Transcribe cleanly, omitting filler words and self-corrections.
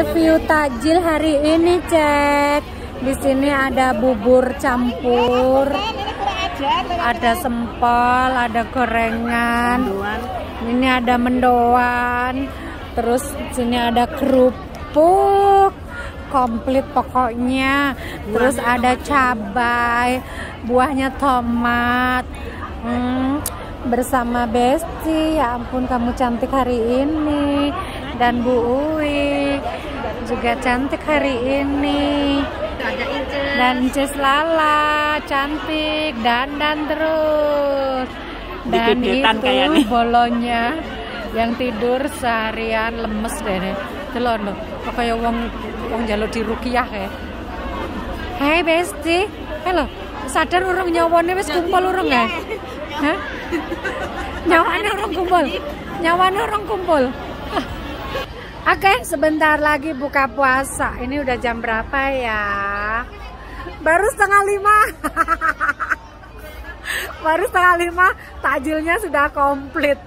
Review takjil hari ini, cek. Di sini ada bubur campur, ada sempol, ada gorengan, ini ada mendoan, terus sini ada kerupuk, komplit pokoknya. Terus ada cabai, buahnya tomat. Bersama Besti, ya ampun kamu cantik hari ini. Dan Bu Uwi juga cantik hari ini. Dan Cis Lala cantik, dandan terus. Dan itu bolonya yang tidur seharian lemes deh. Delon lho, kayak wong jaluk di rukiah ya. Hai Besti, halo, sadar urung nyawane wis kumpul urung ya? Hah? Nyawane urung kumpul. Nyawane urung kumpul. Oke, sebentar lagi buka puasa. Ini udah jam berapa ya? Baru 4:30. Baru 4:30, takjilnya sudah komplit.